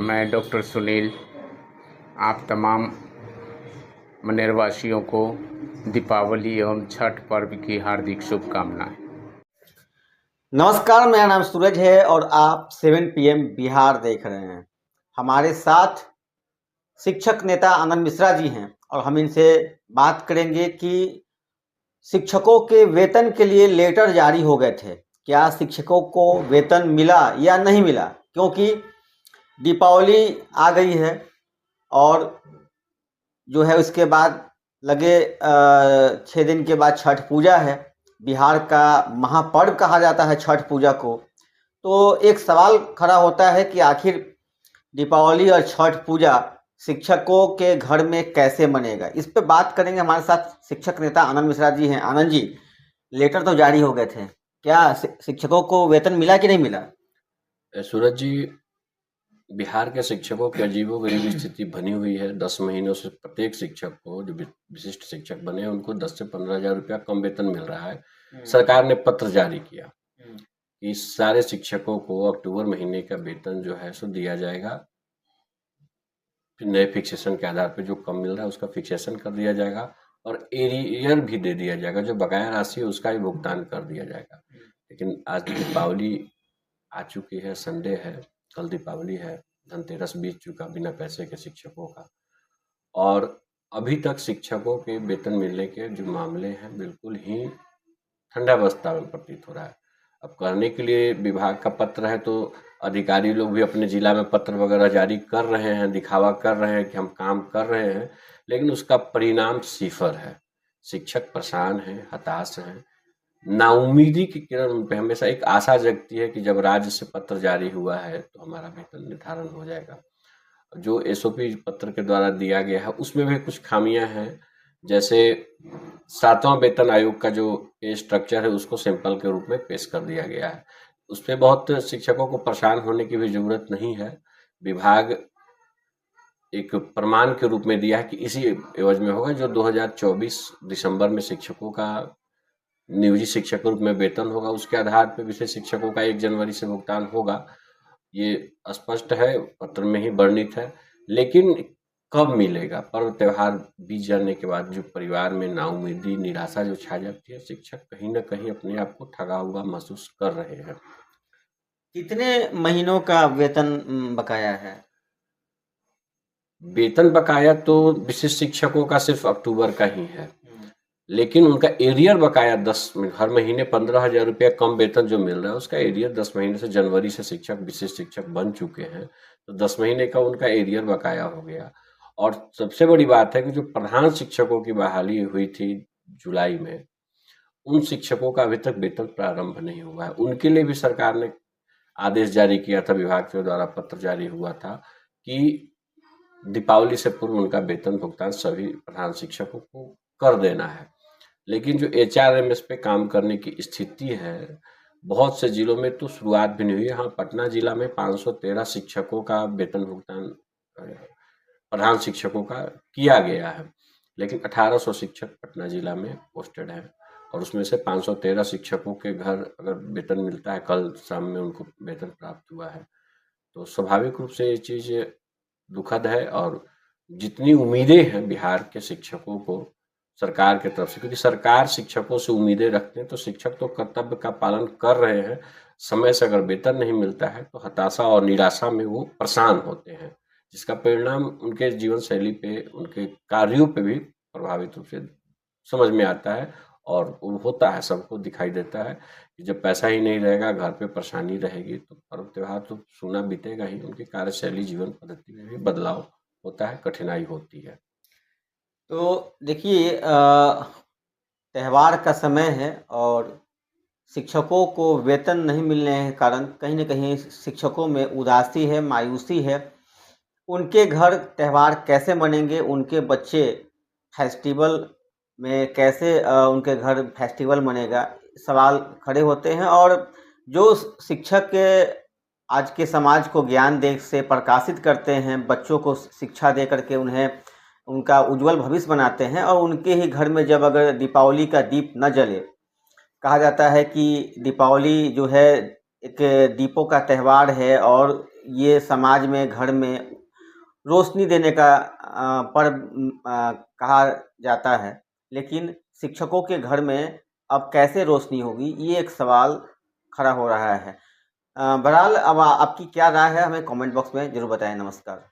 मैं डॉक्टर सुनील आप तमाम मनेरवासियों को दीपावली एवं छठ पर्व की हार्दिक शुभकामनाएं। नमस्कार, मेरा नाम सूरज है और आप 7 PM बिहार देख रहे हैं। हमारे साथ शिक्षक नेता आनंद मिश्रा जी हैं और हम इनसे बात करेंगे कि शिक्षकों के वेतन के लिए लेटर जारी हो गए थे। क्या शिक्षकों को वेतन मिला या नहीं मिला? क्योंकि दीपावली आ गई है और जो है उसके बाद लगे 6 दिन के बाद छठ पूजा है। बिहार का महापर्व कहा जाता है छठ पूजा को। तो एक सवाल खड़ा होता है कि आखिर दीपावली और छठ पूजा शिक्षकों के घर में कैसे मनेगा? इस पे बात करेंगे। हमारे साथ शिक्षक नेता आनंद मिश्रा जी हैं। आनंद जी, लेटर तो जारी हो गए थे, क्या शिक्षकों को वेतन मिला कि नहीं मिला? सूरज जी, बिहार के शिक्षकों की अजीबोगरीब स्थिति बनी हुई है। 10 महीनों से प्रत्येक शिक्षक को, जो विशिष्ट शिक्षक बने हैं, उनको 10 से 15 हजार रुपया कम वेतन मिल रहा है। सरकार ने पत्र जारी किया कि सारे शिक्षकों को अक्टूबर महीने का वेतन जो है सो दिया जाएगा। फिर नए फिक्सेशन के आधार पर जो कम मिल रहा है उसका फिक्सेशन कर दिया जाएगा और एरियर भी दे दिया जाएगा। जो बकाया राशि है उसका भी भुगतान कर दिया जाएगा। लेकिन आज दीपावली आ चुकी है, संडे है, कल दीपावली है, धनतेरस बीत चुका बिना पैसे के शिक्षकों का, और अभी तक शिक्षकों के वेतन मिलने के जो मामले हैं बिल्कुल ही ठंडावस्था में प्रतीत हो रहा है। अब करने के लिए विभाग का पत्र है तो अधिकारी लोग भी अपने जिला में पत्र वगैरह जारी कर रहे हैं, दिखावा कर रहे हैं कि हम काम कर रहे हैं, लेकिन उसका परिणाम सिफर है। शिक्षक परेशान हैं, हताश हैं, नाउम्मीदी की किरण उन पे हमेशा एक आशा जगती है कि जब राज्य से पत्र जारी हुआ है तो हमारा वेतन निर्धारण हो जाएगा। जो एसओपी पत्र के द्वारा दिया गया है उसमें भी कुछ खामियां हैं। जैसे 7वां वेतन आयोग का जो स्ट्रक्चर है उसको सैंपल के रूप में पेश कर दिया गया है। उस पर बहुत शिक्षकों को परेशान होने की भी जरूरत नहीं है। विभाग एक प्रमाण के रूप में दिया है कि इसी एवज में होगा। जो 2024 दिसंबर में शिक्षकों का नियोजित शिक्षक के रूप में वेतन होगा, उसके आधार पर विशेष शिक्षकों का 1 जनवरी से भुगतान होगा। ये स्पष्ट है, पत्र में ही वर्णित है। लेकिन कब मिलेगा? पर्व त्योहार बीत जाने के बाद जो परिवार में नाउम्मीदी, निराशा जो छा जाती है, शिक्षक कहीं ना कहीं अपने आप को ठगा हुआ महसूस कर रहे हैं। कितने महीनों का वेतन बकाया है? वेतन बकाया तो विशिष्ट शिक्षकों का सिर्फ अक्टूबर का ही है, लेकिन उनका एरियर बकाया 10 हर महीने 15,000 रुपया कम वेतन जो मिल रहा है उसका एरियर 10 महीने से, जनवरी से शिक्षक विशिष्ट शिक्षक बन चुके हैं तो 10 महीने का उनका एरियर बकाया हो गया। और सबसे बड़ी बात है कि जो प्रधान शिक्षकों की बहाली हुई थी जुलाई में, उन शिक्षकों का अभी तक वेतन प्रारंभ नहीं हुआ है। उनके लिए भी सरकार ने आदेश जारी किया था, विभाग के द्वारा पत्र जारी हुआ था कि दीपावली से पूर्व उनका वेतन भुगतान सभी प्रधान शिक्षकों को कर देना है। लेकिन जो HRMS पे काम करने की स्थिति है, बहुत से जिलों में तो शुरुआत भी नहीं हुई है। हाँ, पटना जिला में 513 शिक्षकों का वेतन भुगतान प्रधान शिक्षकों का किया गया है, लेकिन 1800 शिक्षक पटना जिला में पोस्टेड हैं और उसमें से 513 शिक्षकों के घर अगर वेतन मिलता है, कल शाम में उनको वेतन प्राप्त हुआ है, तो स्वाभाविक रूप से ये चीज़ दुखद है। और जितनी उम्मीदें हैं बिहार के शिक्षकों को सरकार की तरफ से, क्योंकि सरकार शिक्षकों से उम्मीदें रखते हैं, तो शिक्षक तो कर्तव्य का पालन कर रहे हैं। समय से अगर वेतन नहीं मिलता है तो हताशा और निराशा में वो परेशान होते हैं, जिसका परिणाम उनके जीवन शैली पे, उनके कार्यों पे भी प्रभावित रूप से समझ में आता है। और वो होता है, सबको दिखाई देता है कि जब पैसा ही नहीं रहेगा, घर पे परेशानी रहेगी, तो पर्व त्योहार तो सूना बीतेगा ही। उनकी कार्यशैली, जीवन पद्धति में भी बदलाव होता है, कठिनाई होती है। तो देखिए, त्यौहार का समय है और शिक्षकों को वेतन नहीं मिलने के कारण कहीं न कहीं शिक्षकों में उदासी है, मायूसी है। उनके घर त्यौहार कैसे मनेंगे? उनके बच्चे फेस्टिवल में कैसे उनके घर फेस्टिवल मनेगा? सवाल खड़े होते हैं। और जो शिक्षक के आज के समाज को ज्ञान दे से प्रकाशित करते हैं, बच्चों को शिक्षा दे करके उन्हें उनका उज्जवल भविष्य बनाते हैं, और उनके ही घर में जब अगर दीपावली का दीप न जले, कहा जाता है कि दीपावली जो है एक दीपों का त्यौहार है और ये समाज में, घर में रोशनी देने का पर्व कहा जाता है, लेकिन शिक्षकों के घर में अब कैसे रोशनी होगी, ये एक सवाल खड़ा हो रहा है। बहरहाल अब आपकी क्या राय है, हमें कमेंट बॉक्स में ज़रूर बताएं। नमस्कार।